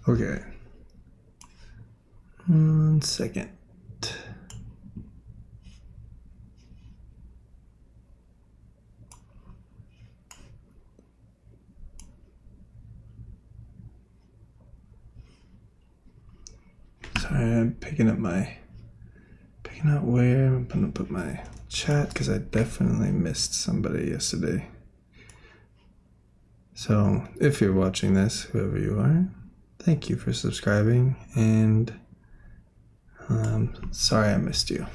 Okay. 1 second. Sorry, I'm picking out where I'm gonna put my chat because I definitely missed somebody yesterday. So if you're watching this, whoever you are, thank you for subscribing, and sorry I missed you.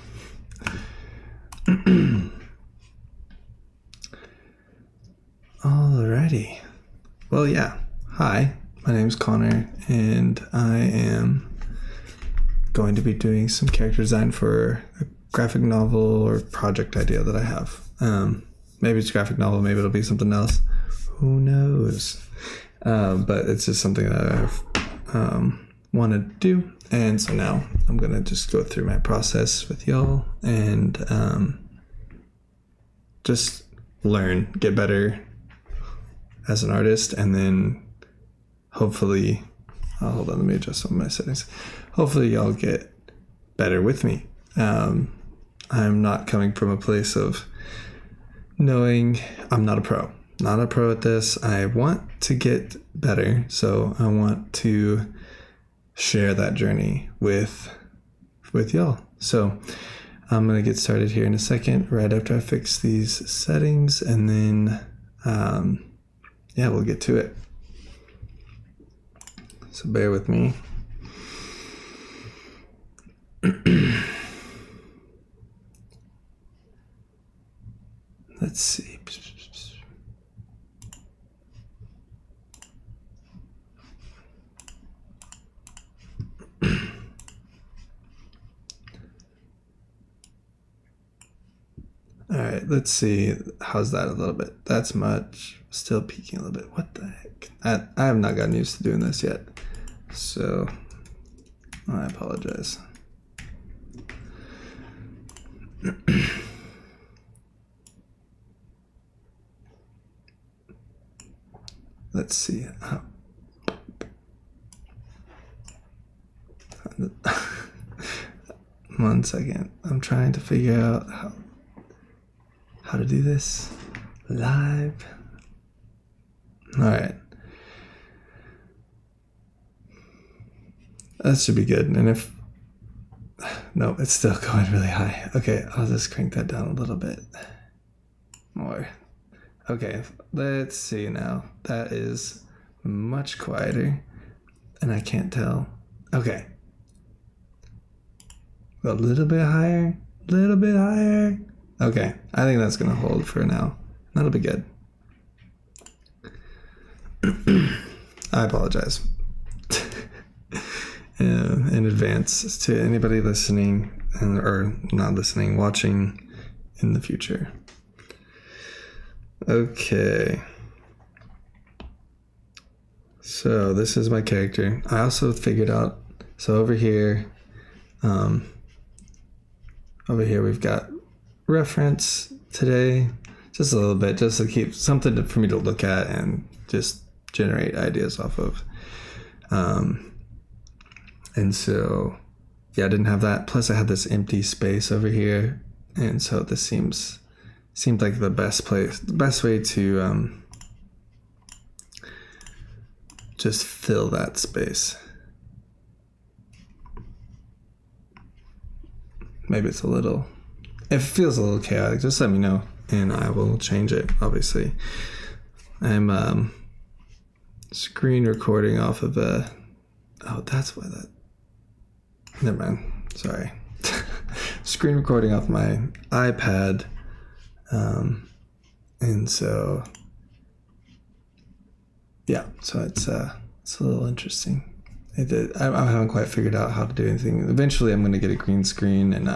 Alrighty. Well, yeah. Hi, my name's Connor, and I am going to be doing some character design for a graphic novel or project idea that I have. Maybe it's a graphic novel, maybe it'll be something else. Who knows? But it's just something that I've wanted to do, and so now I'm gonna just go through my process with y'all and just learn, get better as an artist, and then hopefully, hold on, let me adjust some of my settings. Hopefully y'all get better with me. I'm not coming from a place of knowing I'm not a pro at this. I want to get better, so I want to share that journey with y'all. So I'm gonna get started here in a second, right after I fix these settings, and then yeah, we'll get to it. So bear with me. Let's see. All right, let's see. How's that a little bit? That's much. Still peaking a little bit. What the heck? I have not gotten used to doing this yet, so I apologize. Let's see. 1 second. I'm trying to figure out how to do this live. All right. That should be good. And if no, it's still going really high. Okay, I'll just crank that down a little bit more. Okay, let's see now. That is much quieter, and I can't tell. Okay. A little bit higher. Okay, I think that's gonna hold for now. That'll be good. I apologize in advance to anybody listening or not listening, watching in the future. Okay. So this is my character. I also figured out, so over here we've got reference today, just a little bit, just to keep something for me to look at and just generate ideas off of. And so, yeah, I didn't have that. Plus I had this empty space over here. And so this seemed like the best way to just fill that space. Maybe it feels a little chaotic, just let me know and I will change it, obviously. I'm screen recording off of that's why that, never mind, sorry. Screen recording off my iPad, and so, yeah, so it's a little interesting. I haven't quite figured out how to do anything. Eventually I'm going to get a green screen, and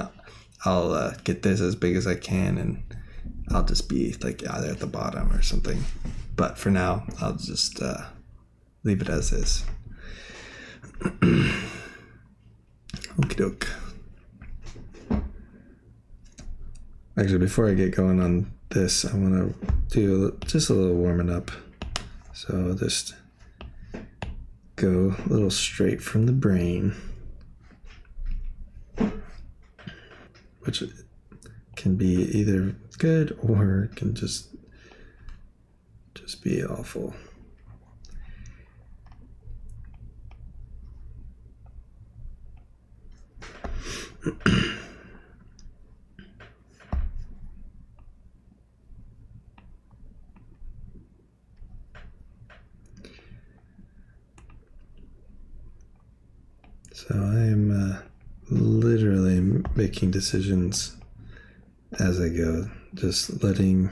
I'll get this as big as I can, and I'll just be like either at the bottom or something. But for now, I'll just leave it as is. Okie doke. Actually, before I get going on this, I want to do just a little warming up. So just go a little straight from the brain, which can be either good or can just be awful. So I am literally making decisions as I go, just letting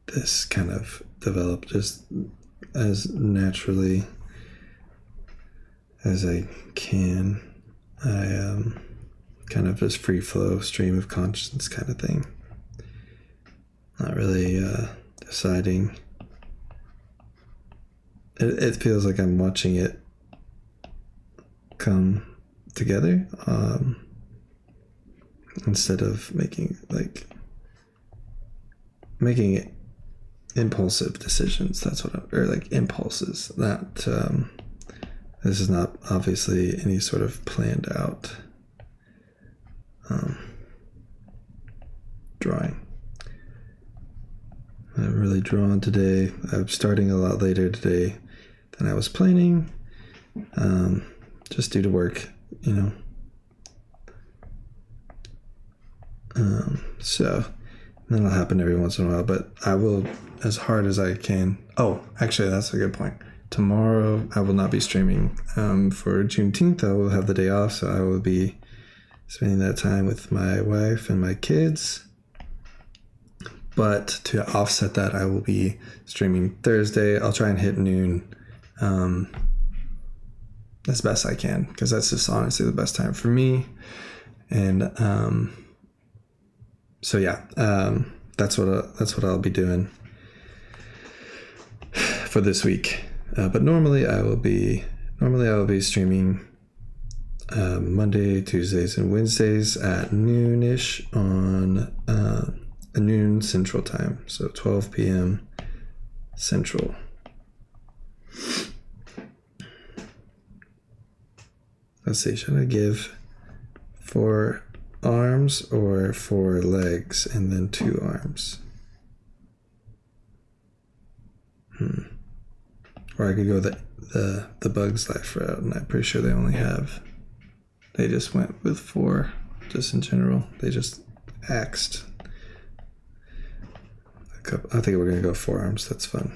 this kind of develop just as naturally as I can. I kind of just free flow, stream of consciousness kind of thing. Not really deciding. It feels like I'm watching it come together instead of making impulsive decisions. That's what or like impulses. That this is not obviously any sort of planned out drawing. I'm really drawn today. I'm starting a lot later today than I was planning, just due to work, you know. So that'll happen every once in a while, but I will, as hard as I can. Oh, actually, that's a good point. Tomorrow I will not be streaming. For Juneteenth, I will have the day off, so I will be spending that time with my wife and my kids. But to offset that, I will be streaming Thursday. I'll try and hit noon as best I can, because that's just honestly the best time for me. And so yeah, that's what I'll be doing for this week. But normally I will be streaming Monday, Tuesdays, and Wednesdays at noonish on noon Central Time, so 12 p.m. Central. Let's see, should I give 4 arms or 4 legs and then 2 arms? Or I could go the Bugs Life route, and I'm pretty sure they just went with 4, just in general. They just axed. I think we're gonna go 4 arms. That's fun.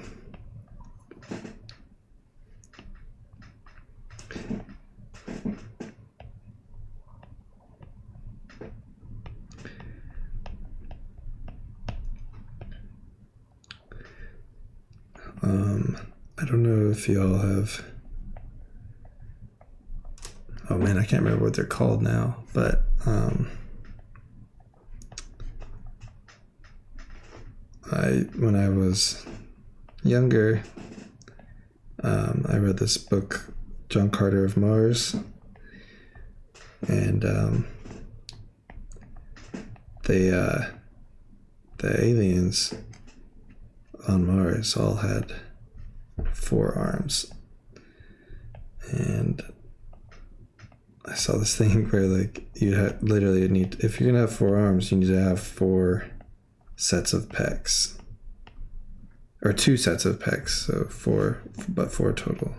I don't know if y'all have. Oh man, I can't remember what they're called now, but when I was younger, I read this book, John Carter of Mars, and the aliens on Mars all had 4 arms, and I saw this thing where like you literally need, if you're gonna have 4 arms, you need to have 4 sets of pecs, or 2 sets of pecs, so 4 total.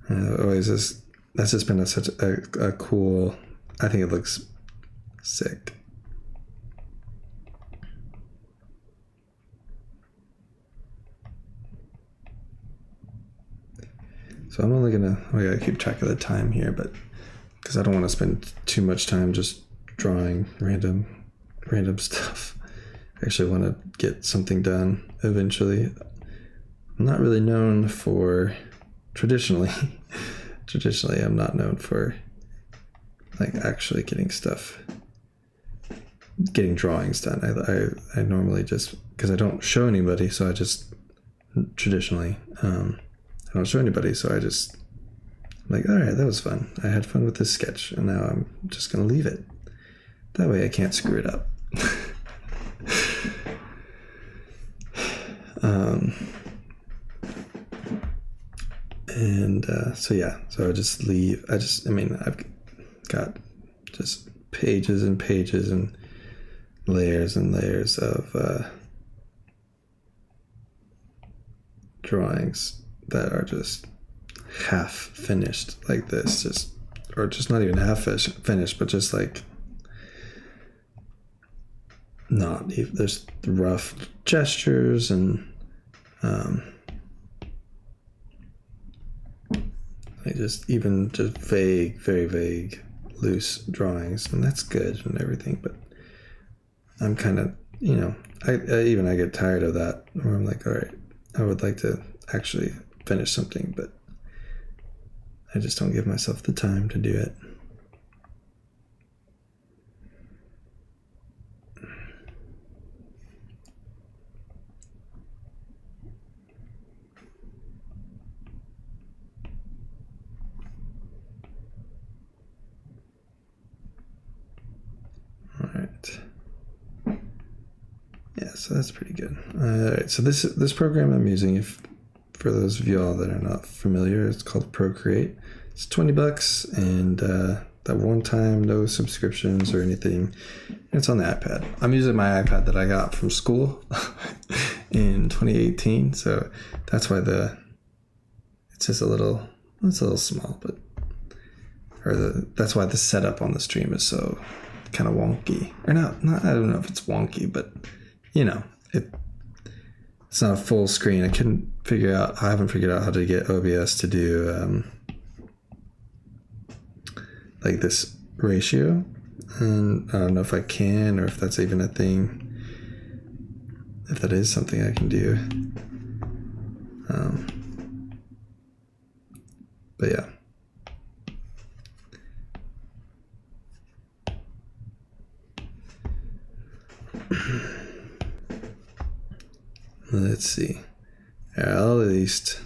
That's just been such a cool. I think it looks sick. So I'm only gonna, I gotta keep track of the time here, but because I don't want to spend too much time just drawing random stuff. I actually want to get something done eventually. I'm not really known for, traditionally I'm not known for like actually getting drawings done. I normally just, because I don't show anybody, so I just traditionally I don't show anybody, so I just like, all right, that was fun. I had fun with this sketch, and now I'm just gonna leave it. That way I can't screw it up. And so yeah, so I've got just pages and pages and layers of drawings that are just half finished like this, or just not even half finished, but just like not even, there's rough gestures and just vague, very vague, loose drawings, and that's good and everything. But I'm kind of, I get tired of that. Where I'm like, all right, I would like to actually finish something, but I just don't give myself the time to do it. All right. Yeah, so that's pretty good. All right, so this program I'm using, if for those of y'all that are not familiar, it's called Procreate. It's $20, and that one time, no subscriptions or anything. It's on the iPad. I'm using my iPad that I got from school in 2018, so that's why it's just it's a little small, but that's why the setup on the stream is so kind of wonky. Or not I don't know if it's wonky, but it's not a full screen. I haven't figured out how to get OBS to do like this ratio, and I don't know if I can, or if that's even a thing, if that is something I can do. But yeah. Let's see. I'll at least.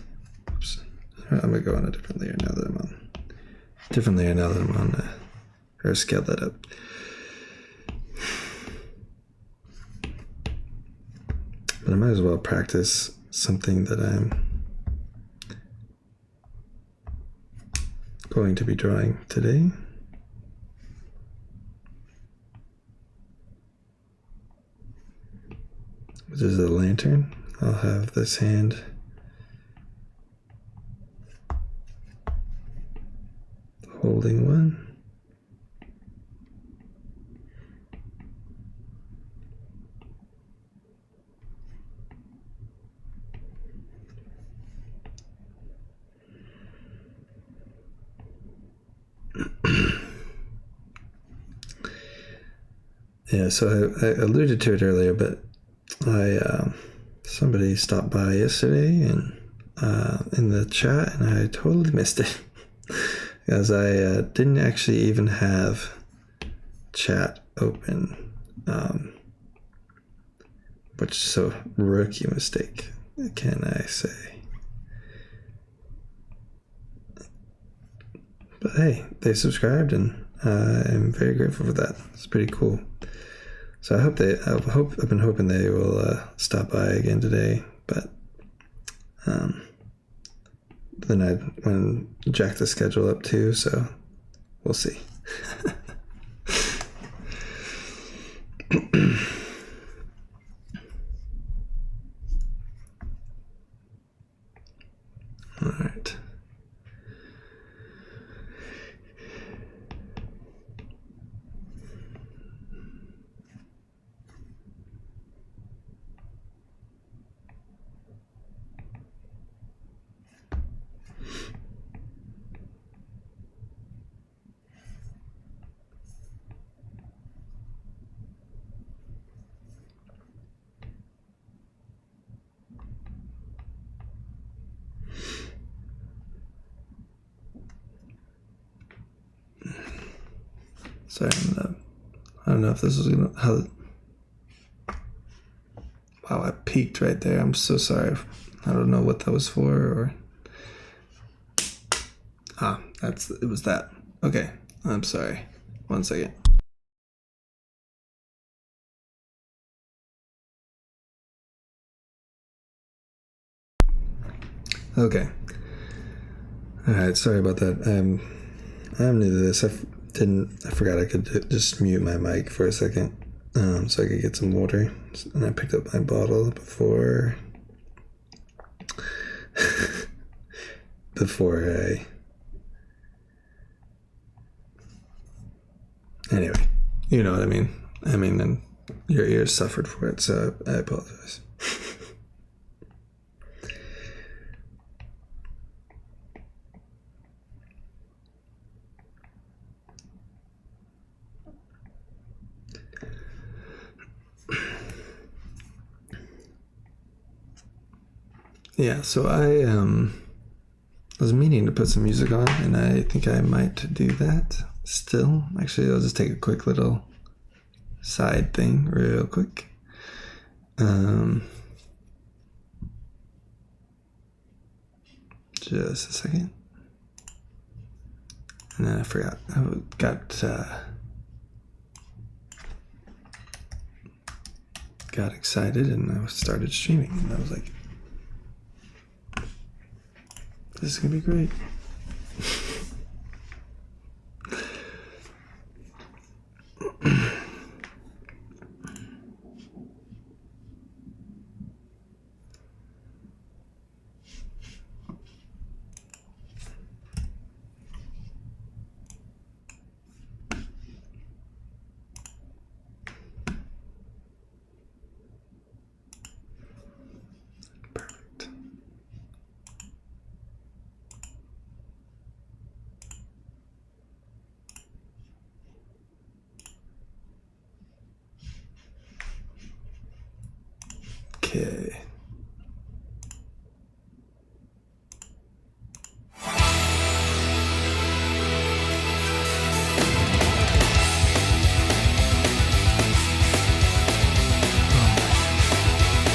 Oops. I'm gonna go on a different layer now that I'm on. Or scale that up. But I might as well practice something that I'm going to be drawing today. Which is a lantern. I'll have this hand holding one. Yeah, so I alluded to it earlier, but somebody stopped by yesterday and in the chat, and I totally missed it because I didn't actually even have chat open, which is a rookie mistake, can I say? But hey, they subscribed, and I'm very grateful for that. It's pretty cool. So I've been hoping they will stop by again today, but then I went and jacked the schedule up too, so we'll see. All right. Sorry, I don't know if this is gonna. Wow, I peaked right there. I'm so sorry. I don't know what that was for, or. It was that. Okay, I'm sorry. 1 second. Okay. Alright, sorry about that. I'm new to this. I forgot I could just mute my mic for a second, so I could get some water. And I picked up my bottle before I. Anyway, you know what I mean. And your ears suffered for it, so I apologize. Yeah, so I was meaning to put some music on, and I think I might do that still. Actually, I'll just take a quick little side thing real quick. Just a second. And then I forgot. I got excited and I started streaming, and I was like, this is gonna be great. Perfect. Okay.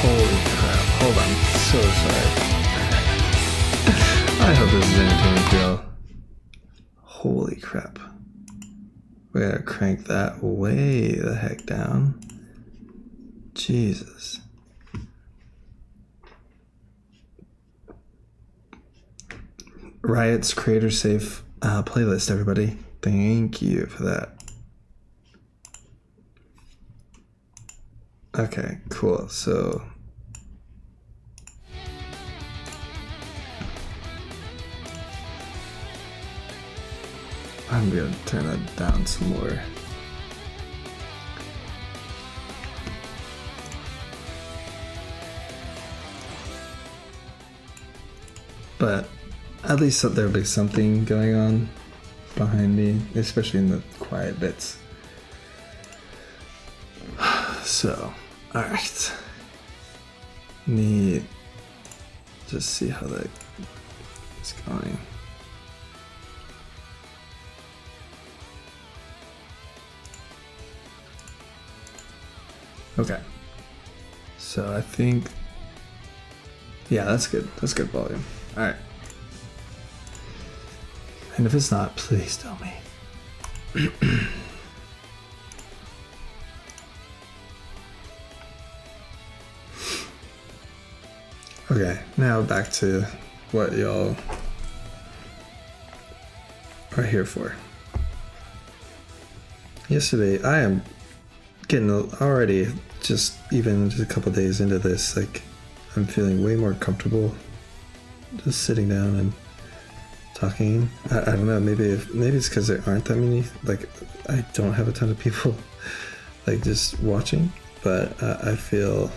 Holy crap. Hold on. So sorry. I hope this is entertaining for y'all. Holy crap. We gotta crank that way the heck down. Jesus. Riot's Creator Safe playlist, everybody. Thank you for that. Okay, cool. So I'm gonna turn that down some more. But at least there'll be something going on behind me, especially in the quiet bits. So, alright. Need to see how that is going. Okay. So I think, yeah, that's good. That's good volume. All right. And if it's not, please tell me. Okay, now back to what y'all are here for. Yesterday, I am getting already, just even just a couple days into this, like I'm feeling way more comfortable just sitting down and talking. I don't know, maybe it's because there aren't that many, like I don't have a ton of people like just watching, but I feel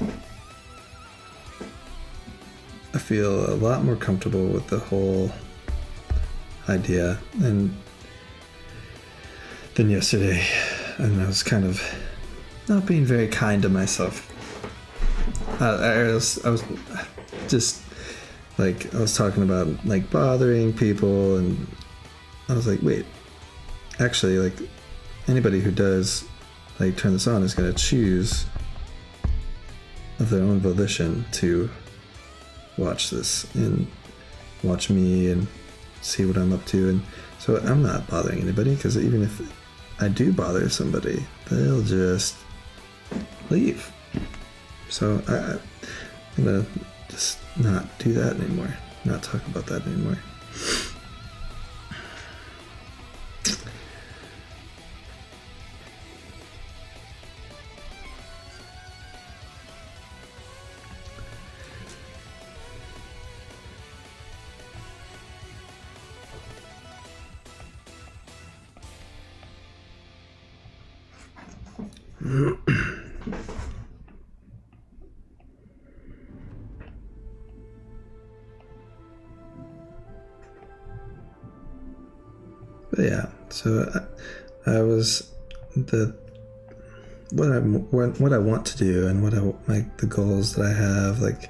a lot more comfortable with the whole idea than yesterday, and I was kind of not being very kind to myself. I was just like, I was talking about like bothering people, and I was like, wait, actually, like anybody who does like turn this on is going to choose of their own volition to watch this and watch me and see what I'm up to. And so I'm not bothering anybody, because even if I do bother somebody, they'll just leave. So I'm gonna just not do that anymore, not talk about that anymore. But yeah, so I was what I want to do and what I like the goals that I have. Like,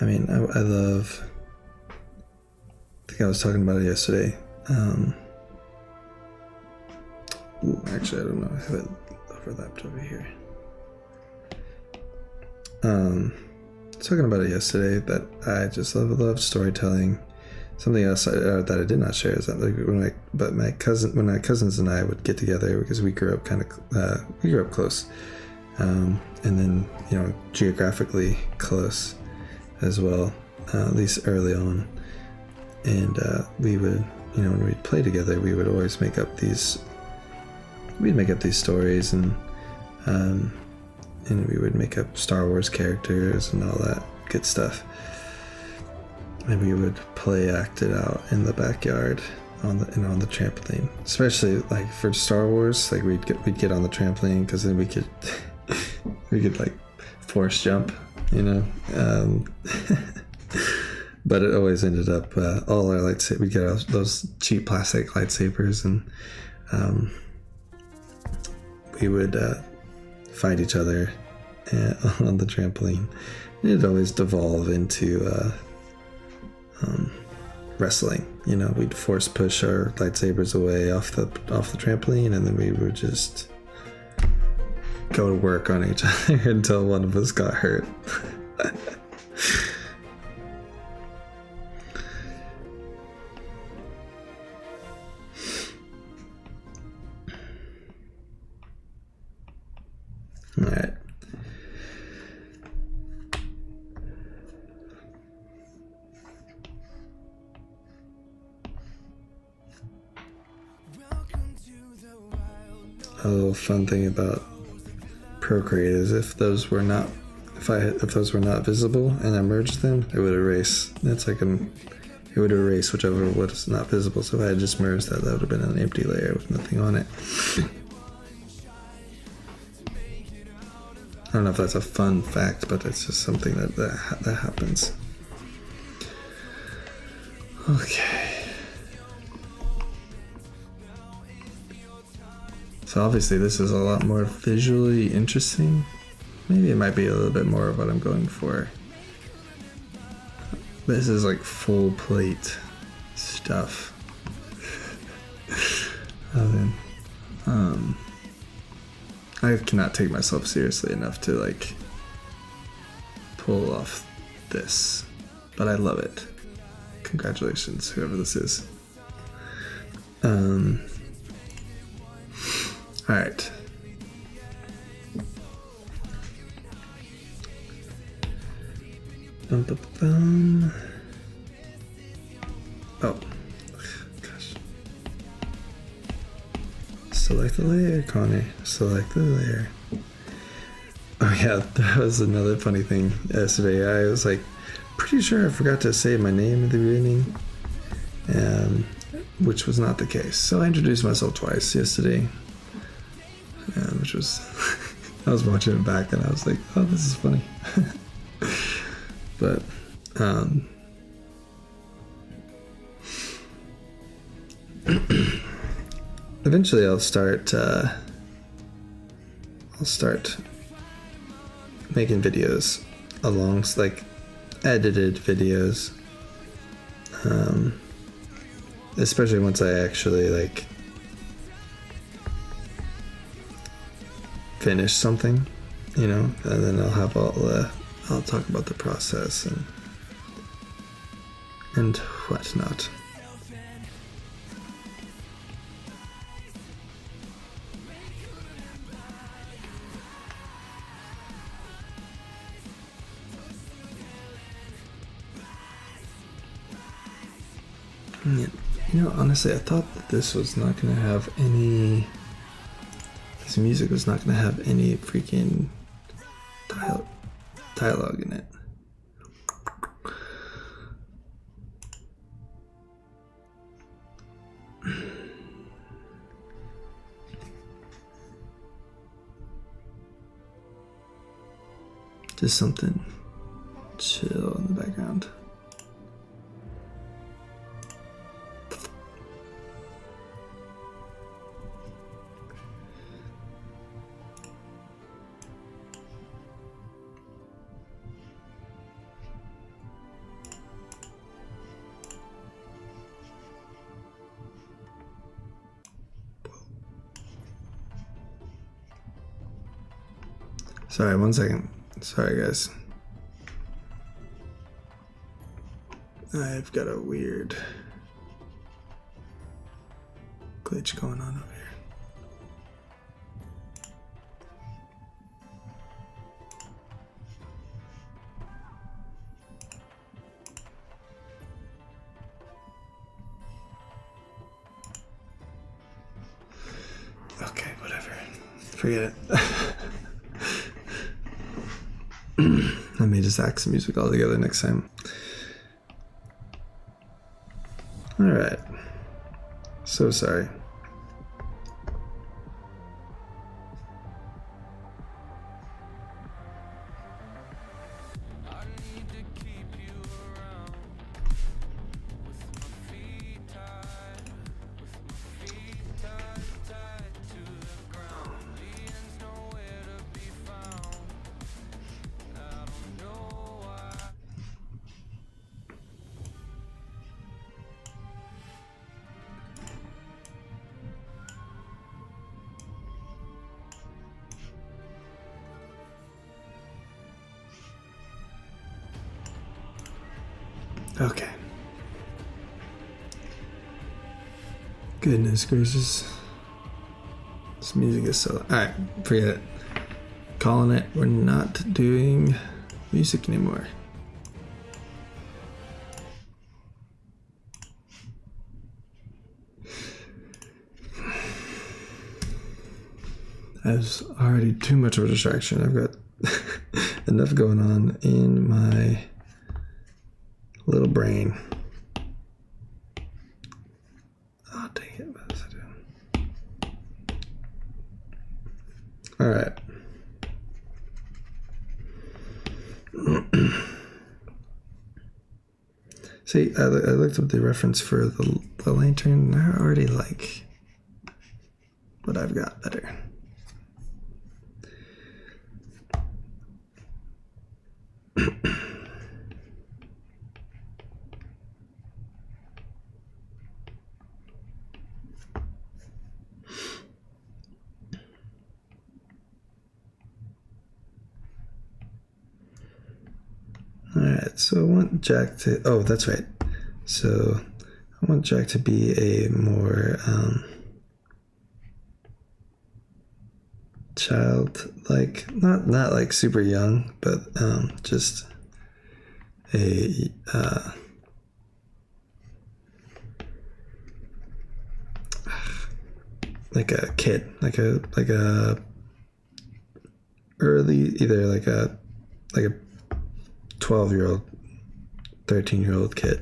I mean, I love. I think I was talking about it yesterday. Actually, I don't know. I have it overlapped over here. Talking about it yesterday that I just love storytelling. Something else that I did not share is that like when my cousins and I would get together because we grew up close, and then geographically close as well, at least early on, and we would when we'd play together we would always make up these stories and we would make up Star Wars characters and all that good stuff. And we would act it out in the backyard on the trampoline. Especially like for Star Wars, like we'd get on the trampoline because then we could like force jump, But it always ended up all our lightsabers. We'd get those cheap plastic lightsabers and we would fight each other on the trampoline. And it'd always devolve into wrestling. We'd force push our lightsabers away off the trampoline, and then we would just go to work on each other until one of us got hurt. All right. A little fun thing about Procreate is if those were not visible and I merged them, it would erase. It would erase whichever was not visible. So if I had just merged that would have been an empty layer with nothing on it. I don't know if that's a fun fact, but it's just something that happens. Okay. So obviously this is a lot more visually interesting. Maybe it might be a little bit more of what I'm going for. This is like full plate stuff. I cannot take myself seriously enough to like pull off this, but I love it. Congratulations, whoever this is. All right. Oh, gosh. Select the layer, Connie. Select the layer. Oh yeah, that was another funny thing yesterday. I was like, pretty sure I forgot to say my name at the beginning, which was not the case. So I introduced myself twice yesterday, which was, I was watching it back and I was like, oh, this is funny. But, eventually I'll start making videos like edited videos, especially once I actually like finish something, and then I'll have I'll talk about the process and whatnot. Yeah. Honestly, I thought that this was not going to have any. This music was not going to have any freaking dialogue in it. Just something chill in the background. Sorry, 1 second. Sorry, guys. I've got a weird glitch going on over here. Okay, whatever. Forget it. I may just axe music altogether next time. Alright. So sorry. Okay. Goodness gracious. This music is so... Alright, forget it. Calling it. We're not doing music anymore. That was already too much of a distraction. I've got enough going on in my little brain. Oh, dang it. What was I doing? All right. See, I looked up the reference for the lantern, and I already like what I've got better. Alright, so I want Jack to... Oh, that's right. So I want Jack to be a more childlike, not like super young, but just a like a kid, like a early, either like a 12-year-old, 13-year-old kid.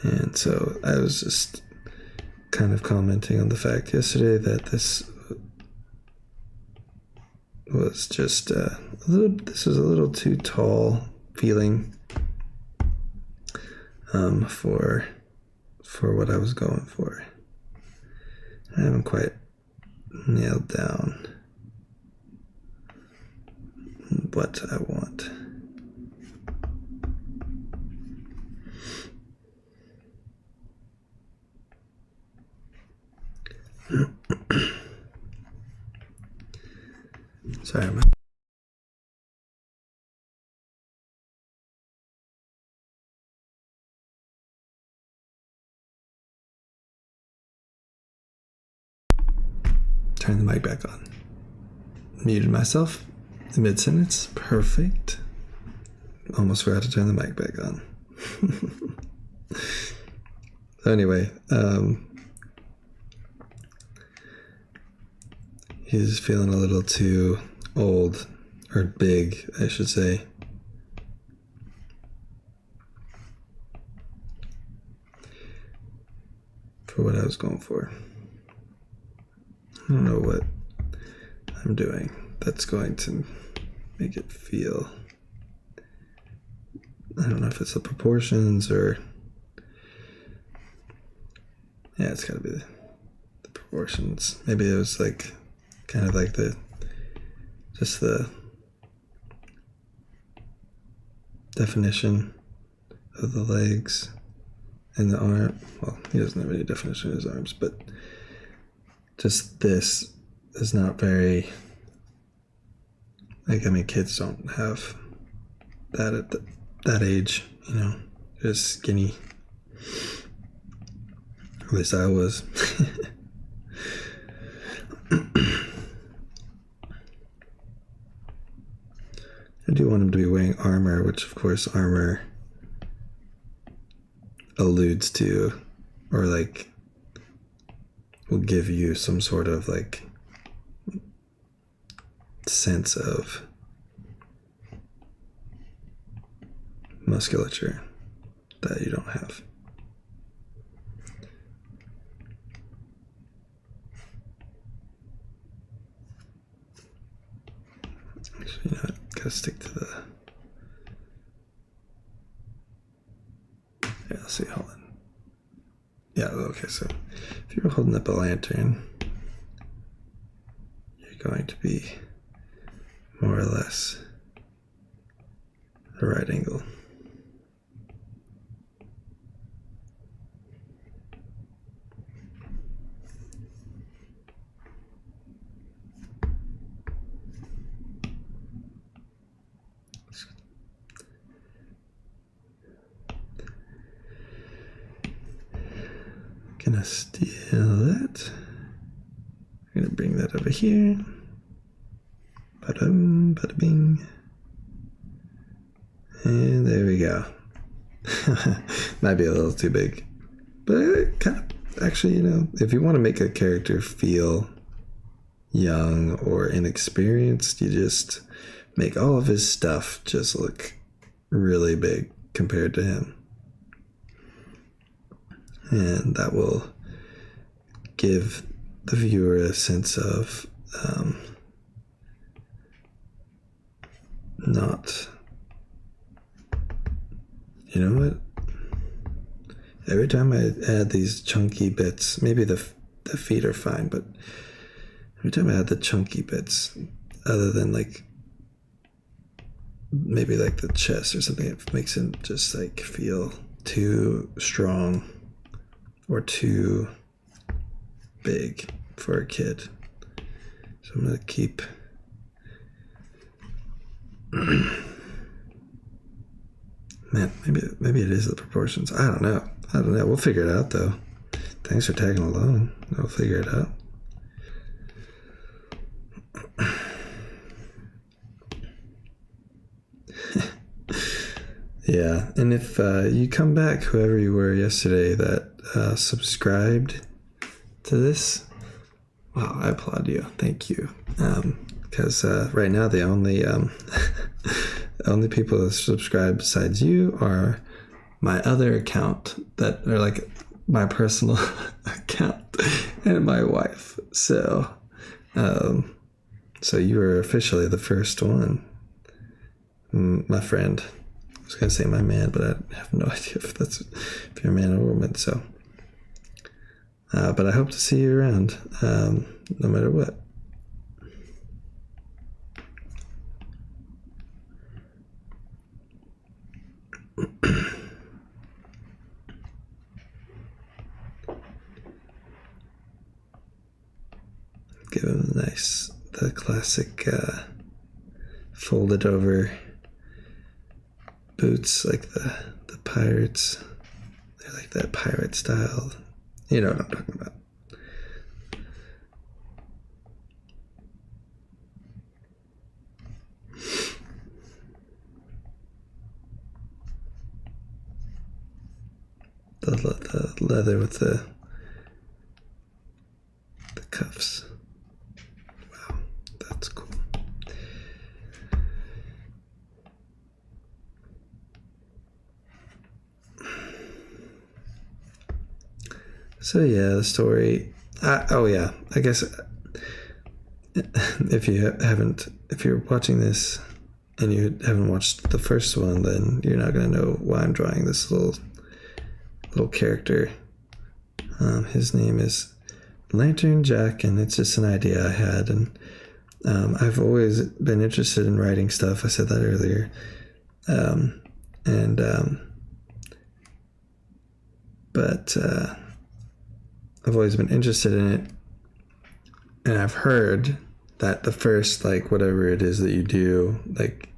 And so I was just kind of commenting on the fact yesterday that this was just this was a little too tall feeling for what I was going for. I haven't quite nailed down what I want. Sorry, man. Turn the mic back on. Muted myself in mid-sentence. Perfect. Almost forgot to turn the mic back on. Anyway, he's feeling a little too old, or big, I should say. for what I was going for. I don't know what I'm doing that's going to make it feel. I don't know if it's the proportions or. Yeah, it's gotta be the proportions. Maybe it was like kind of like just the definition of the legs and the arm. Well, he doesn't have any definition of his arms, but just this is not very, like, I mean, kids don't have that at that age, you know, just skinny. At least I was. I do want him to be wearing armor, which of course armor alludes to, or like will give you some sort of like sense of musculature that you don't have. Actually, you know, gotta stick to the. Yeah, let's see, hold on. Yeah, okay, so if you're holding up a lantern, you're going to be more or less a right angle. Gonna steal that. I'm gonna bring that over here. Ba-dum, bada-bing. And there we go. Might be a little too big. But kind of, actually, you know, if you want to make a character feel young or inexperienced, you just make all of his stuff just look really big compared to him. And that will give the viewer a sense of not, you know what? Every time I add these chunky bits, maybe the feet are fine, but every time I add the chunky bits, other than like maybe like the chest or something, it makes it just like feel too strong or too big for a kid. So I'm gonna keep man, maybe it is the proportions. I don't know. We'll figure it out though. Thanks for tagging along. We'll figure it out. Yeah, and if you come back, whoever you were yesterday that subscribed to this, wow, I applaud you. Thank you. Because right now the only only people that subscribe besides you are my other account that are like my personal account and my wife. So you were officially the first one, my friend. I was gonna say my man, but I have no idea if you're a man or a woman. So, but I hope to see you around, no matter what. Give him the classic folded over boots, like the pirates. They're like that pirate style. You know what I'm talking about. The leather with the cuffs. Wow, that's cool. So yeah, the story. I guess if you're watching this and you haven't watched the first one, then you're not gonna know why I'm drawing this little character. His name is Lantern Jack, and it's just an idea I had, and I've always been interested in writing stuff. I said that earlier, but I've always been interested in it, and I've heard that the first, like, whatever it is that you do, like,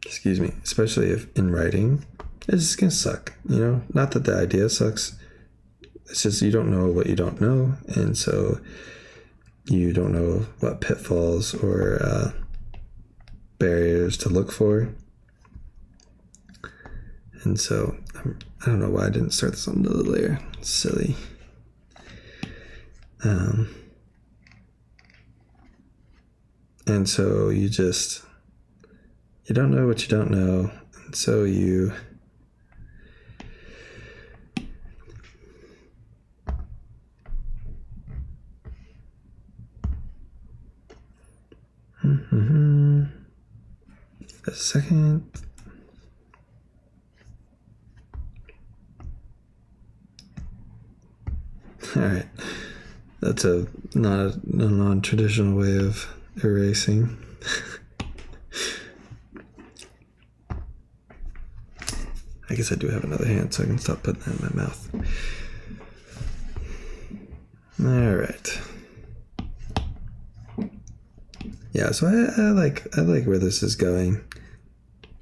especially if in writing, it's just gonna suck, not that the idea sucks, it's just you don't know what you don't know, and so you don't know what pitfalls or barriers to look for. And so I don't know why I didn't start this on another layer. It's silly. And so you don't know what you don't know, and so you a second. All right, that's not a non-traditional way of erasing. I guess I do have another hand, so I can stop putting that in my mouth. All right. Yeah, so I like where this is going,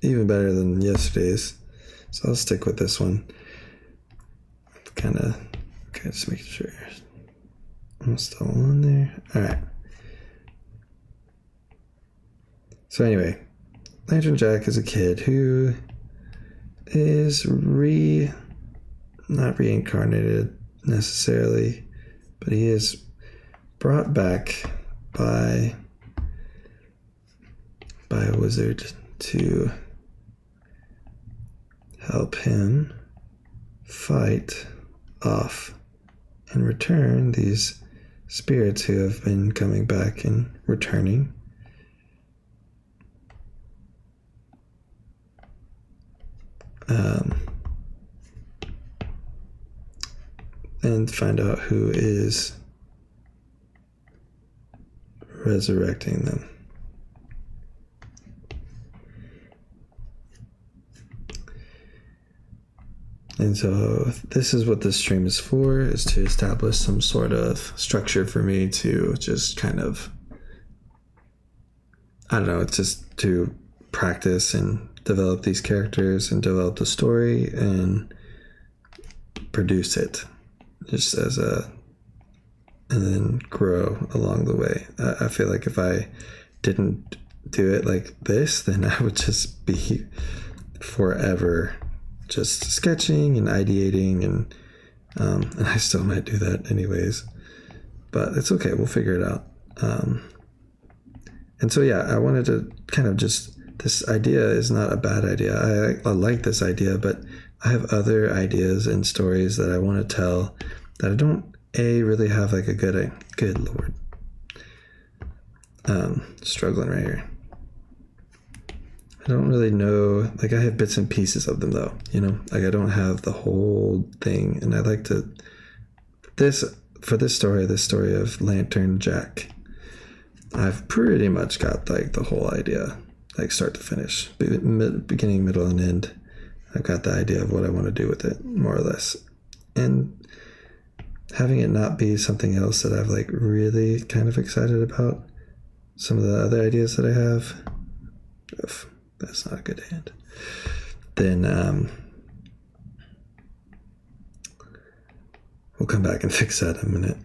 even better than yesterday's. So I'll stick with this one. Okay, just making sure I'm still on there. All right. So anyway, Lantern Jack is a kid who is not reincarnated necessarily, but he is brought back by a wizard to help him fight off and return these spirits who have been coming back and returning. And find out who is resurrecting them. And so this is what this stream is for, is to establish some sort of structure for me to just kind of, I don't know, it's just to practice and develop these characters and develop the story and produce it just and then grow along the way. I feel like if I didn't do it like this, then I would just be forever just sketching and ideating, and I still might do that anyways, but it's okay, we'll figure it out. And so yeah, I wanted to kind of just, this idea is not a bad idea. I like this idea, but I have other ideas and stories that I want to tell that I don't really have like a good Lord, struggling right here. I don't really know, like I have bits and pieces of them though, like I don't have the whole thing, and I like to, for this story of Lantern Jack, I've pretty much got like the whole idea, like start to finish, beginning, middle, and end. I've got the idea of what I want to do with it, more or less. And having it not be something else that I've like really kind of excited about, some of the other ideas that I have, that's not a good hand. Then we'll come back and fix that in a minute.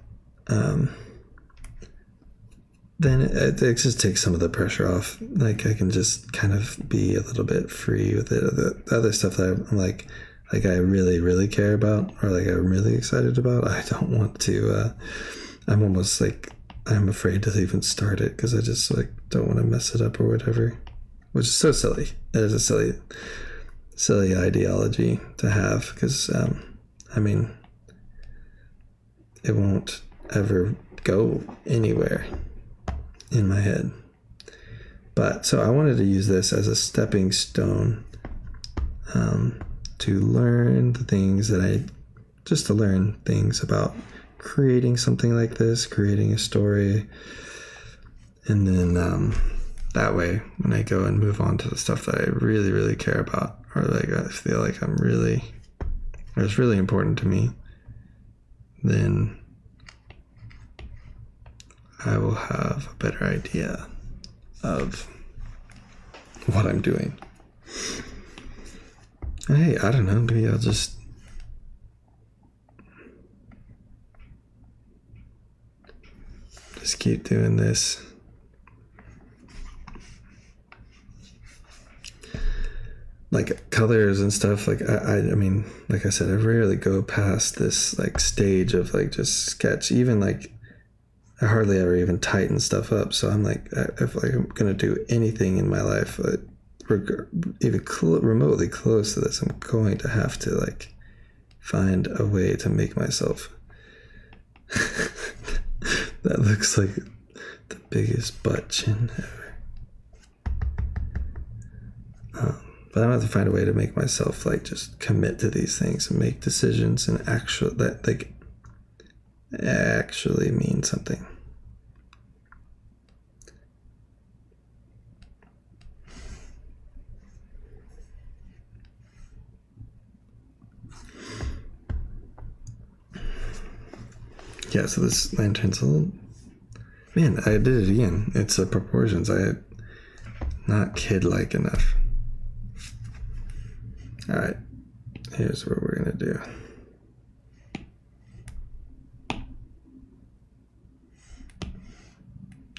Then it just takes some of the pressure off. Like I can just kind of be a little bit free with it. The other stuff that I'm like I really, really care about, or like I'm really excited about, I don't want to, I'm almost like, I'm afraid to even start it because I just like don't want to mess it up or whatever, which is so silly. It is a silly ideology to have because, I mean, it won't ever go anywhere in my head. But so I wanted to use this as a stepping stone to learn the things to learn things about creating something like this, creating a story. And then that way, when I go and move on to the stuff that I really, really care about, or like I feel like it's really important to me, then I will have a better idea of what I'm doing. Hey, I don't know, maybe I'll just keep doing this. Like colors and stuff, like I mean, like I said, I rarely go past this like stage of like just sketch. Even like I hardly ever even tighten stuff up. So I'm like, if like I'm gonna do anything in my life, even remotely close to this, I'm going to have to like find a way to make myself that looks like the biggest butt chin ever. But I'm going to have to find a way to make myself like just commit to these things and make decisions and actually mean something. Yeah, so this lantern's a little... Man, I did it again. It's the proportions. Not kid-like enough. Alright, here's what we're going to do.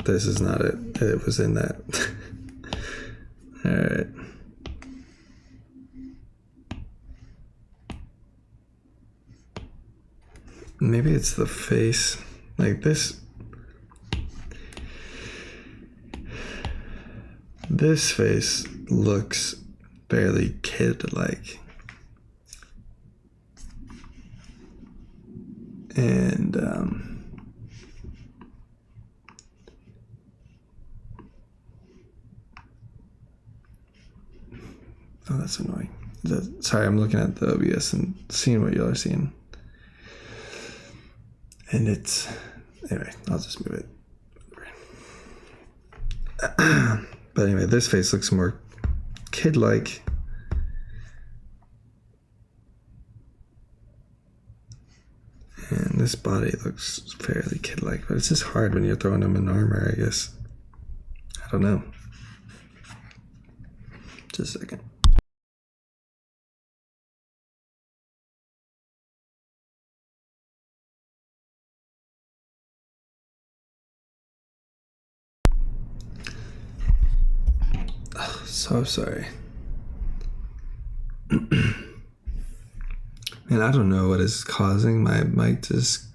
This is not it. It was in that. Alright. Maybe it's the face. Like this. This face looks fairly kid-like. And oh, that's annoying. Sorry, I'm looking at the OBS and seeing what y'all are seeing. And it's... Anyway, I'll just move it. But anyway, this face looks more kid-like. And this body looks fairly kid-like. But it's just hard when you're throwing them in armor, I guess. I don't know. Just a second. Oh, so sorry. Man, I don't know what is causing my mic to just...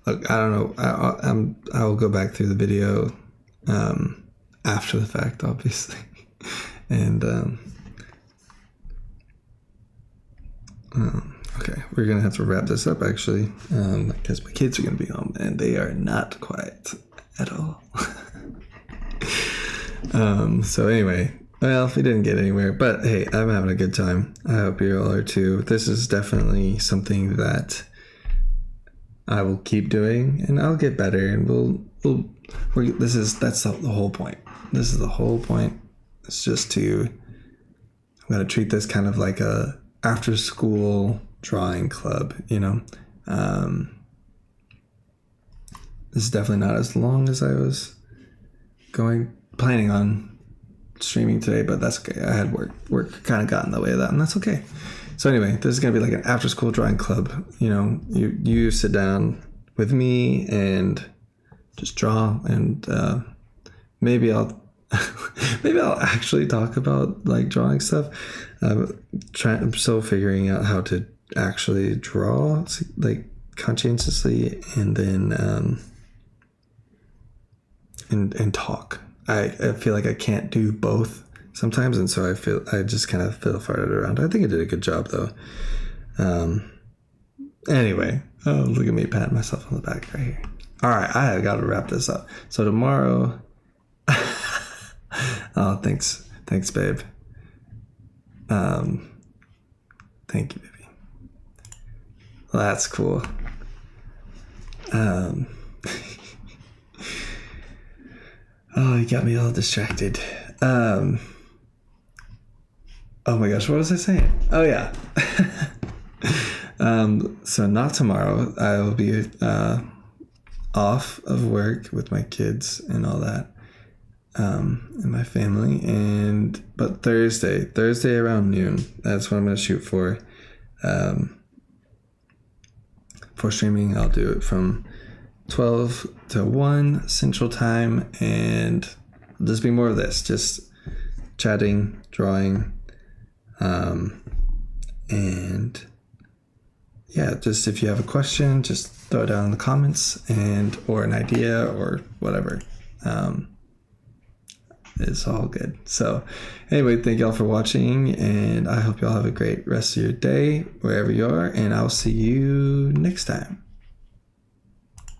Look, I don't know. I will go back through the video after the fact, obviously. And okay, we're gonna have to wrap this up actually, because my kids are gonna be home and they are not quiet at all. So anyway, well, we didn't get anywhere, but hey, I'm having a good time. I hope you all are too. This is definitely something that I will keep doing, and I'll get better, and that's the whole point. This is the whole point. It's just I'm gonna treat this kind of like a after school drawing club, you know. This is definitely not as long as I was planning on streaming today, but that's okay. I had work kind of got in the way of that, and that's okay. So anyway, this is gonna be like an after school drawing club. You know, you sit down with me and just draw, and maybe I'll actually talk about like drawing stuff. I'm still figuring out how to actually draw like conscientiously, and then and talk. I feel like I can't do both sometimes, and so I just kind of fiddle-farted around. I think I did a good job though. Anyway, oh, look at me patting myself on the back right here. All right, I got to wrap this up. So tomorrow, oh, thanks, babe. Thank you, baby. Well, that's cool. Oh, you got me all distracted. Oh my gosh, what was I saying? Oh yeah. So not tomorrow. I will be off of work with my kids and all that, and my family. But Thursday around noon, that's what I'm gonna shoot for. For streaming, I'll do it from 12 to 1 Central Time, and it'll just be more of this, just chatting, drawing, and yeah, just if you have a question, just throw it down in the comments, or an idea or whatever. It's all good. So anyway, thank y'all for watching, and I hope y'all have a great rest of your day wherever you are, and I'll see you next time.